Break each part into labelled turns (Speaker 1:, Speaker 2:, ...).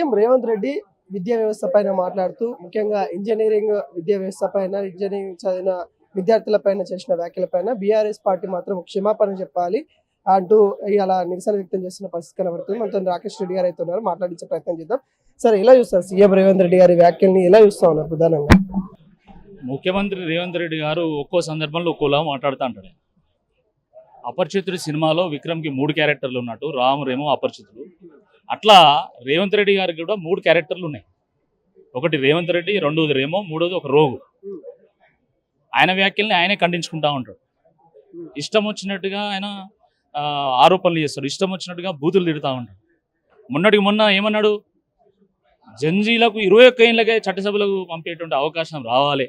Speaker 1: CM Revanth Reddy విద్యా వ్యవస్థ పైన మాట్లాడుతూ ముఖ్యంగా ఇంజనీరింగ్ విద్యా వ్యవస్థ పైన ఇంజనీరింగ్ చదివిన విద్యార్థుల పైన చేసిన వ్యాఖ్యల పైన బీఆర్ఎస్ పార్టీ మాత్రం క్షమాపణ చెప్పాలి అంటూ ఇలా నిరసన వ్యక్తం చేస్తున్న పరిస్థితి కనబడుతుంది. మనతో రాకేష్ రెడ్డి గారు అయితే ఉన్నారు, మాట్లాడించే ప్రయత్నం చేద్దాం. సరే, ఎలా చూస్తారు సీఎం రేవంత్ రెడ్డి గారి వ్యాఖ్యల్ని ఎలా చూస్తా ఉన్నారు? ప్రధానంగా
Speaker 2: ముఖ్యమంత్రి రేవంత్ రెడ్డి గారు ఒక్కో సందర్భంలో ఒక్కోలా మాట్లాడుతూ ఉంటాడు. అపరిచితుడు సినిమాలో విక్రమ్కి 3 క్యారెక్టర్లు ఉన్నట్టు రామురేమో అపరిచితుడు, అట్లా రేవంత్ రెడ్డి గారికి కూడా 3 క్యారెక్టర్లు ఉన్నాయి. ఒకటి రేవంత్ రెడ్డి, రెండోది రేమో, మూడోది ఒక రోగు. ఆయన వ్యాఖ్యల్ని ఆయనే ఖండించుకుంటా ఉంటాడు. ఇష్టం వచ్చినట్టుగా ఆయన ఆరోపణలు చేస్తాడు, ఇష్టం వచ్చినట్టుగా బూతులు తిడుతూ ఉంటాడు. మొన్నటికి మొన్న ఏమన్నాడు, జంజీలకు 21 ఏళ్ళకే చట్టసభలకు పంపేటువంటి అవకాశం రావాలి.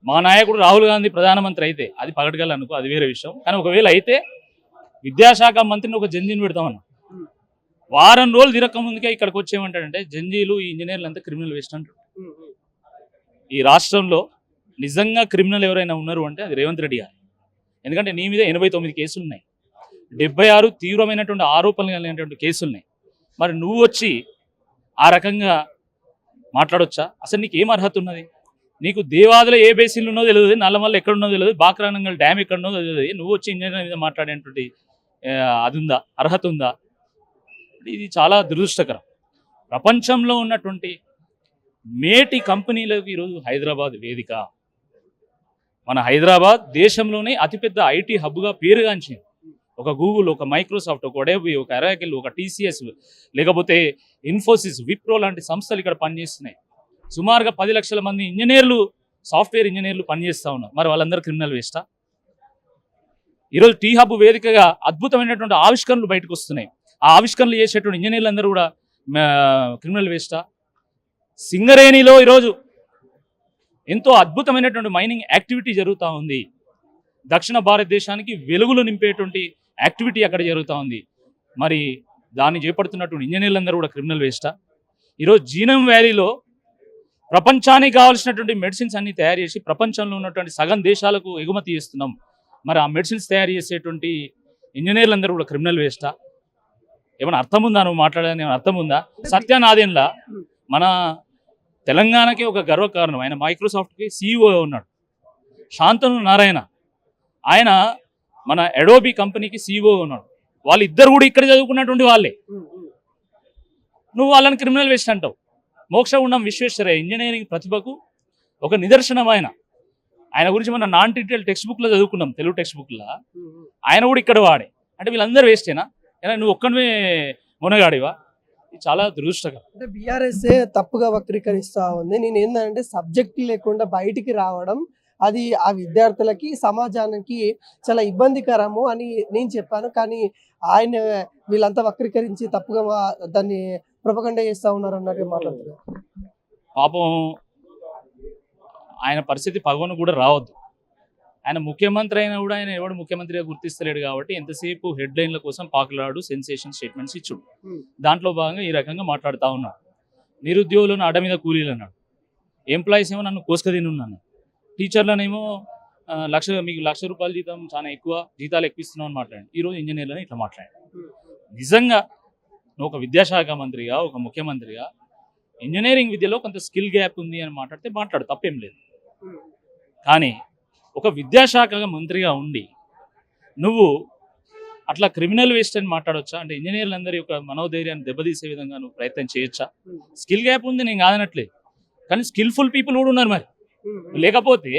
Speaker 2: మా నాయకుడు రాహుల్ గాంధీ ప్రధానమంత్రి అయితే అది పగటగల అనుకో, అది వేరే విషయం. కానీ ఒకవేళ అయితే విద్యాశాఖ మంత్రిని ఒక జంజీని పెడతామన్నా. వారం రోజులు తిరక్క ముందుకే ఇక్కడికి వచ్చేయమంటాడంటే జంజీలు ఈ ఇంజనీర్లు అంతా క్రిమినల్ వేస్ట్ అంటారు. ఈ రాష్ట్రంలో నిజంగా క్రిమినల్ ఎవరైనా ఉన్నారు అంటే అది రేవంత్ రెడ్డి గారు. ఎందుకంటే నీ మీద 89 కేసులు ఉన్నాయి, 76 తీవ్రమైనటువంటి ఆరోపణలు కలిగినటువంటి కేసులు ఉన్నాయి. మరి నువ్వు వచ్చి ఆ రకంగా మాట్లాడొచ్చా? అసలు నీకు ఏం అర్హత ఉన్నది? నీకు దేవాదుల ఏ బేసిన్లు ఉన్నదో తెలియదు, నల్లమల్ల ఎక్కడున్నదో తెలియదు, బాక్రానంగల్ డ్యామ్ ఎక్కడున్నదో తెలియదు. నువ్వు వచ్చి ఇంజనీర్ మీద మాట్లాడేటువంటి అది ఉందా, అర్హత ఉందా? ఇది చాలా దురదృష్టకరం. ప్రపంచంలో ఉన్నటువంటి మేటి కంపెనీలకు ఈరోజు హైదరాబాద్ వేదిక. మన హైదరాబాద్ దేశంలోనే అతిపెద్ద ఐటీ హబ్గా పేరుగాంచింది. ఒక గూగుల్, ఒక మైక్రోసాఫ్ట్, ఒక అడోబీ, ఒక అరాకిల్, ఒక టీసీఎస్, లేకపోతే ఇన్ఫోసిస్, విప్రో లాంటి సంస్థలు ఇక్కడ పనిచేస్తున్నాయి. సుమారుగా 10 లక్షల మంది ఇంజనీర్లు, సాఫ్ట్వేర్ ఇంజనీర్లు పనిచేస్తూ ఉన్నారు. మరి వాళ్ళందరూ క్రిమినల్ వేస్టా? ఈరోజు టీ హబ్ వేదికగా అద్భుతమైనటువంటి ఆవిష్కరణలు బయటకు వస్తున్నాయి. ఆ ఆవిష్కరణలు చేసేటువంటి ఇంజనీర్లు అందరూ కూడా క్రిమినల్ వేస్టా? సింగరేణిలో ఈరోజు ఎంతో అద్భుతమైనటువంటి మైనింగ్ యాక్టివిటీ జరుగుతూ ఉంది. దక్షిణ భారతదేశానికి వెలుగులు నింపేటువంటి యాక్టివిటీ అక్కడ జరుగుతూ ఉంది. మరి దాన్ని చేపడుతున్నటువంటి ఇంజనీర్లందరూ కూడా క్రిమినల్ వేస్టా? ఈరోజు జీనం వ్యాలీలో ప్రపంచానికి కావాల్సినటువంటి మెడిసిన్స్ అన్ని తయారు చేసి ప్రపంచంలో ఉన్నటువంటి సగం దేశాలకు ఎగుమతి చేస్తున్నాం. మరి ఆ మెడిసిన్స్ తయారు చేసేటువంటి ఇంజనీర్లందరూ కూడా క్రిమినల్ వేస్టా? ఏమైనా అర్థం ఉందా? నువ్వు మాట్లాడడానికి ఏమైనా అర్థం ఉందా? సత్యనాదేన్లా మన తెలంగాణకి ఒక గర్వకారణం. ఆయన మైక్రోసాఫ్ట్కి CEO ఉన్నాడు. శాంతను నారాయణ, ఆయన మన అడోబీ కంపెనీకి CEO ఉన్నాడు. వాళ్ళిద్దరు కూడా ఇక్కడ చదువుకున్నటువంటి వాళ్ళే. నువ్వు వాళ్ళని క్రిమినల్ వేస్ట్ అంటావు. మోక్షగుండం విశ్వేశ్వరయ్య ఇంజనీరింగ్ ప్రతిభకు ఒక నిదర్శనం. ఆయన గురించి మన నాన్ డీటెయిల్ టెక్స్ట్ బుక్లో చదువుకున్నాం, తెలుగు టెక్స్ట్ బుక్లో. ఆయన కూడా ఇక్కడ వాడే. అంటే వీళ్ళందరూ వేస్టేనా? నువ్వు ఒక్కడివే మునగాడివా? ఇది చాలా దురదృష్టకరం.
Speaker 1: అంటే బీఆర్ఎస్ తప్పుగా వక్రీకరిస్తూ ఉంది. నేను ఏంటంటే సబ్జెక్ట్ లేకుండా బయటికి రావడం అది ఆ విద్యార్థులకి, సమాజానికి చాలా ఇబ్బందికరము అని నేను చెప్పాను. కానీ ఆయన వీళ్ళంతా వక్రీకరించి తప్పుగా దాన్ని ప్రొపగండా చేస్తూ ఉన్నారు అన్నట్టు మాట్లాడుతున్నారు.
Speaker 2: పాపం ఆయన పరిస్థితి పగవను కూడా రావద్దు. ఆయన ముఖ్యమంత్రి అయినా కూడా ఆయన ఎవడు ముఖ్యమంత్రిగా గుర్తిస్తలేడు కాబట్టి ఎంతసేపు హెడ్లైన్ల కోసం పాకులాడు సెన్సేషన్ స్టేట్మెంట్స్ ఇచ్చుడు. దాంట్లో భాగంగా ఈ రకంగా మాట్లాడుతూ ఉన్నాడు. నిరుద్యోగులను అడ్డ మీద కూలీలు అన్నాడు. ఎంప్లాయీస్ ఏమో నన్ను కోసుకదినున్నాను. టీచర్లనేమో మీకు ₹1,00,000 జీతం చాలా ఎక్కువ, జీతాలు ఎక్కువ అని మాట్లాడాడు. ఈరోజు ఇంజనీర్లని ఇట్లా మాట్లాడాడు. నిజంగా నువ్వు ఒక విద్యాశాఖ మంత్రిగా, ఒక ముఖ్యమంత్రిగా ఇంజనీరింగ్ విద్యలో కొంత స్కిల్ గ్యాప్ ఉంది అని మాట్లాడు, తప్పేం లేదు. కానీ ఒక విద్యాశాఖ మంత్రిగా ఉండి నువ్వు అట్లా క్రిమినల్ వేస్ట్ అని మాట్లాడొచ్చా? అంటే ఇంజనీర్లందరి యొక్క మనోధైర్యాన్ని దెబ్బతీసే విధంగా నువ్వు ప్రయత్నం చేయొచ్చా? స్కిల్ గ్యాప్ ఉంది, నేను కాదనట్లేదు. కానీ స్కిల్ఫుల్ పీపుల్ కూడా ఉన్నారు. మరి లేకపోతే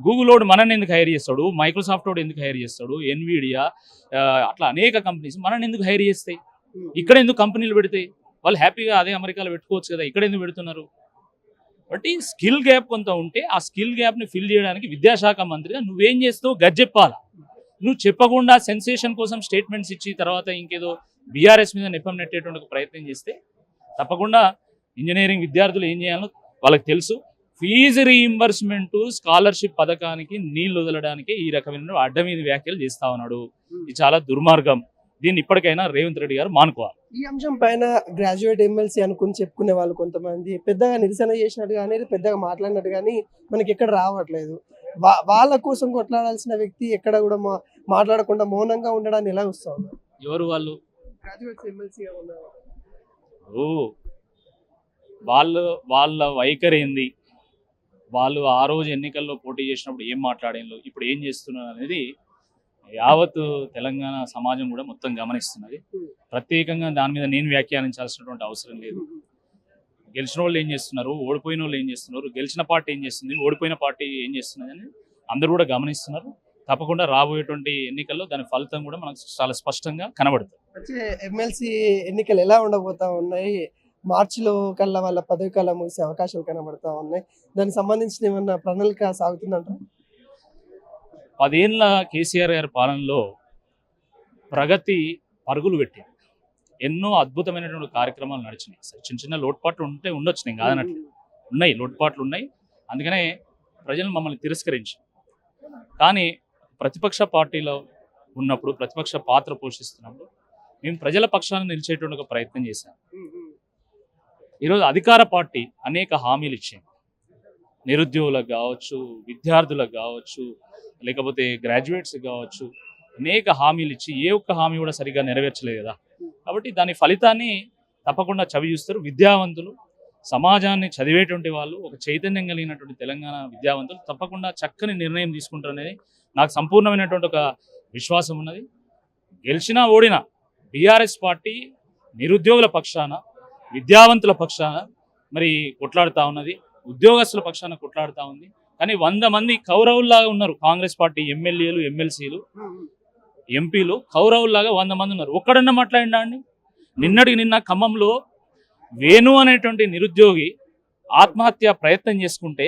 Speaker 2: గూగుల్ వాడు మనల్ని ఎందుకు హైర్ చేస్తాడు? మైక్రోసాఫ్ట్ వాడు ఎందుకు హైర్ చేస్తాడు? ఎన్విడియా, అట్లా అనేక కంపెనీస్ మనల్ని ఎందుకు హైర్ చేస్తాయి? ఇక్కడ ఎందుకు కంపెనీలు పెడతాయి? వాళ్ళు హ్యాపీగా అదే అమెరికాలో పెట్టుకోవచ్చు కదా, ఇక్కడ ఎందుకు పెడుతున్నారు? కాబట్టి స్కిల్ గ్యాప్ కొంత ఉంటే ఆ స్కిల్ గ్యాప్ని ఫిల్ చేయడానికి విద్యాశాఖ మంత్రిగా నువ్వేం చేస్తావు గజ్జెప్పాలా. నువ్వు చెప్పకుండా సెన్సేషన్ కోసం స్టేట్మెంట్స్ ఇచ్చి తర్వాత ఇంకేదో బీఆర్ఎస్ మీద నెపం నెట్టేటువంటి ప్రయత్నం చేస్తే తప్పకుండా ఇంజనీరింగ్ విద్యార్థులు ఏం చేయాలో వాళ్ళకి తెలుసు. ఫీజు రీయింబర్స్మెంట్, స్కాలర్షిప్ పథకానికి నీళ్లు వదలడానికి ఈ రకమైన అడ్డమీది వ్యాఖ్యలు చేస్తా ఉన్నాడు. ఇది చాలా దుర్మార్గం. దీన్ని ఇప్పటికైనా రేవంత్ రెడ్డి గారు మానుకోవాలి.
Speaker 1: ఈ అంశం పైన గ్రాడ్యుయేట్ ఎమ్మెల్సీ అనుకుని చెప్పుకునే వాళ్ళు కొంతమంది పెద్దగా నిరసన చేసినట్టు కానీ, పెద్దగా మాట్లాడినట్టు కానీ మనకి ఎక్కడ రావట్లేదు. వాళ్ళ కోసం కొట్లాడాల్సిన వ్యక్తి ఎక్కడ కూడా మాట్లాడకుండా మౌనంగా ఉండడాన్ని ఎలా చూస్తా ఉన్నారు?
Speaker 2: ఎవరు వాళ్ళు?
Speaker 1: గ్రాడ్యుయేట్స్ ఎమ్మెల్సీగా ఉన్నారు.
Speaker 2: ఓ వాళ్ళు వాళ్ళ వైఖరి ఏంది, వాళ్ళు ఆ రోజు ఎన్నికల్లో పోటీ చేసినప్పుడు ఏం మాట్లాడేళ్ళు, ఇప్పుడు ఏం చేస్తున్నారు అనేది యావత్ తెలంగాణ సమాజం కూడా మొత్తం గమనిస్తున్నది. ప్రత్యేకంగా దాని మీద నేను వ్యాఖ్యానించాల్సినటువంటి అవసరం లేదు. గెలిచిన వాళ్ళు ఏం చేస్తున్నారు, ఓడిపోయిన వాళ్ళు ఏం చేస్తున్నారు, గెలిచిన పార్టీ ఏం చేస్తుంది, ఓడిపోయిన పార్టీ ఏం చేస్తున్నది అని అందరూ కూడా గమనిస్తున్నారు. తప్పకుండా రాబోయేటువంటి ఎన్నికల్లో దాని ఫలితం కూడా మనకు చాలా స్పష్టంగా కనబడుతుంది.
Speaker 1: వచ్చే ఎమ్మెల్సీ ఎన్నికలు ఎలా ఉండబోతా ఉన్నాయి? మార్చిలో కల్లా వాళ్ళ పదవి కాలం ముగిసే అవకాశాలు కనబడతా ఉన్నాయి. దానికి సంబంధించిన ఏమన్నా ప్రణాళిక సాగుతుందంట?
Speaker 2: 10 ఏళ్ళ కేసీఆర్ గారి పాలనలో ప్రగతి పరుగులు పెట్టింది. ఎన్నో అద్భుతమైనటువంటి కార్యక్రమాలు నడిచినాయి. చిన్న చిన్న లోటుపాట్లు ఉండొచ్చు, నేను కాదనట్లు, ఉన్నాయి, లోటుపాట్లు ఉన్నాయి. అందుకనే ప్రజలు మమ్మల్ని తిరస్కరించారు. కానీ ప్రతిపక్ష పార్టీలో ఉన్నప్పుడు, ప్రతిపక్ష పాత్ర పోషిస్తున్నప్పుడు మేము ప్రజల పక్షాన నిలిచేటువంటి ఒక ప్రయత్నం చేశాం. ఈరోజు అధికార పార్టీ అనేక హామీలు ఇచ్చింది. నిరుద్యోగులకు కావచ్చు, విద్యార్థులకు కావచ్చు, లేకపోతే గ్రాడ్యుయేట్స్ కావచ్చు, అనేక హామీలు ఇచ్చి ఏ ఒక్క హామీ కూడా సరిగ్గా నెరవేర్చలేదు కదా. కాబట్టి దాని ఫలితాన్ని తప్పకుండా చవి చూస్తారు. విద్యావంతులు, సమాజాన్ని చదివేటువంటి వాళ్ళు, ఒక చైతన్యం కలిగినటువంటి తెలంగాణ విద్యావంతులు తప్పకుండా చక్కని నిర్ణయం తీసుకుంటారు అనేది నాకు సంపూర్ణమైనటువంటి ఒక విశ్వాసం ఉన్నది. గెలిచినా ఓడినా బీఆర్ఎస్ పార్టీ నిరుద్యోగుల పక్షాన, విద్యావంతుల పక్షాన మరి కొట్లాడుతూ ఉన్నది, ఉద్యోగస్తుల పక్షాన కొట్లాడుతూ ఉంది. కానీ 100 మంది కౌరవుల్లాగా ఉన్నారు కాంగ్రెస్ పార్టీ ఎమ్మెల్యేలు, ఎమ్మెల్సీలు, ఎంపీలు కౌరవుల్లాగా 100 మంది ఉన్నారు. ఒక్కడన్నా మాట్లాడిండా అండి? నిన్న ఖమ్మంలో వేణు అనేటువంటి నిరుద్యోగి ఆత్మహత్య ప్రయత్నం చేసుకుంటే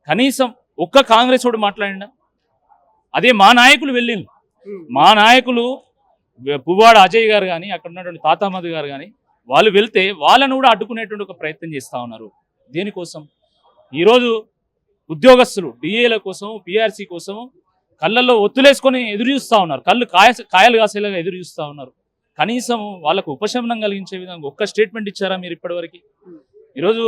Speaker 2: కనీసం ఒక్క కాంగ్రెస్ వాడు మాట్లాడిండా? అదే మా నాయకులు వెళ్ళిండు. మా నాయకులు పువ్వాడ అజయ్ గారు కానీ, అక్కడ ఉన్నటువంటి తాతామధు గారు కానీ, వాళ్ళు వెళ్తే వాళ్ళను కూడా అడ్డుకునేటువంటి ఒక ప్రయత్నం చేస్తూ ఉన్నారు. దేనికోసం? ఈరోజు ఉద్యోగస్తులు డిఏల కోసం, పిఆర్సీ కోసం కళ్ళల్లో ఒత్తులేసుకొని ఎదురు చూస్తూ ఉన్నారు. కళ్ళు కాయలు కాసేలాగా ఎదురు చూస్తూ ఉన్నారు. కనీసం వాళ్ళకు ఉపశమనం కలిగించే విధంగా ఒక్క స్టేట్మెంట్ ఇచ్చారా మీరు ఇప్పటివరకు? ఈరోజు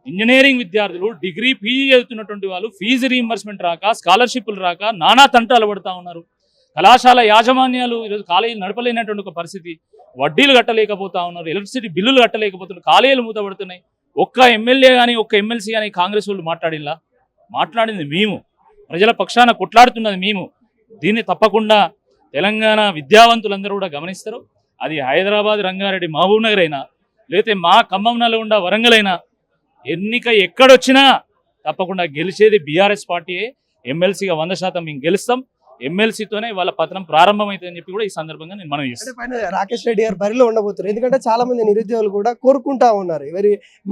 Speaker 2: ఇంజనీరింగ్ విద్యార్థులు, డిగ్రీ, పీజీ చదువుతున్నటువంటి వాళ్ళు ఫీజు రీయింబర్స్మెంట్ రాక, స్కాలర్షిప్లు రాక నానా తంటాలు పడుతూ ఉన్నారు. కళాశాల యాజమాన్యాలు ఈరోజు కాలేజీలు నడపలేనటువంటి ఒక పరిస్థితి. వడ్డీలు కట్టలేకపోతా ఉన్నారు, ఎలక్ట్రిసిటీ బిల్లులు కట్టలేకపోతున్నారు, కాలేజీలు మూతపడుతున్నాయి. ఒక్క ఎమ్మెల్యే కానీ, ఒక్క ఎమ్మెల్సీ కానీ కాంగ్రెస్ వాళ్ళు మాట్లాడిలా? మాట్లాడింది మేము, ప్రజల పక్షాన కొట్లాడుతున్నది మేము. దీన్ని తప్పకుండా తెలంగాణ విద్యావంతులందరూ కూడా గమనిస్తారు. అది హైదరాబాద్, రంగారెడ్డి, మహబూబ్ నగర్ అయినా, లేకపోతే మా ఖమ్మం, నల్గొండ, వరంగల్ అయినా, ఎన్నిక ఎక్కడొచ్చినా తప్పకుండా గెలిచేది బీఆర్ఎస్ పార్టీయే. ఎమ్మెల్సీగా 100% మేము గెలుస్తాం. ఎమ్మెల్సీతోనే వాళ్ళ పతనం ప్రారంభమవుతుందని చెప్పి కూడా ఈ సందర్భంగా నేను మనం చేస్తాను.
Speaker 1: పైన రాకేష్ రెడ్డి గారు బరిలో ఉండబోతున్నారు. ఎందుకంటే చాలా మంది నిరుద్యోగులు కూడా కోరుకుంటా ఉన్నారు.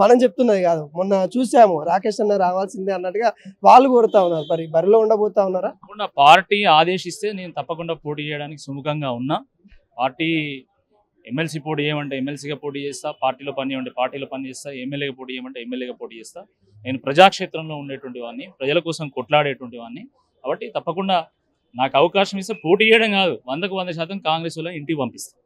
Speaker 1: మనం చెప్తున్నది కాదు, మొన్న చూసాము రాకేష్ అన్న రావాల్సిందే అన్నట్టుగా వాళ్ళు కోరుతా ఉన్నారు. మరి బరిలో ఉండబోతా ఉన్నారా?
Speaker 2: తప్పకుండా పార్టీ ఆదేశిస్తే నేను తప్పకుండా పోటీ చేయడానికి సుముఖంగా ఉన్నా. పార్టీ ఎమ్మెల్సీ పోటీ చేయమంటే ఎమ్మెల్సీగా పోటీ చేస్తా, పార్టీలో పని చేయమంటే పార్టీలో పని చేస్తా, ఎమ్మెల్యేగా పోటీ చేయమంటే ఎమ్మెల్యేగా పోటీ చేస్తా. నేను ప్రజాక్షేత్రంలో ఉండేటువంటి వాడిని, ప్రజల కోసం కొట్లాడేటువంటి వాడిని. కాబట్టి తప్పకుండా నాకు అవకాశం ఇస్తే పోటీ చేయడం కాదు, 100% కాంగ్రెస్ వాళ్ళని ఇంటికి పంపిస్తాను.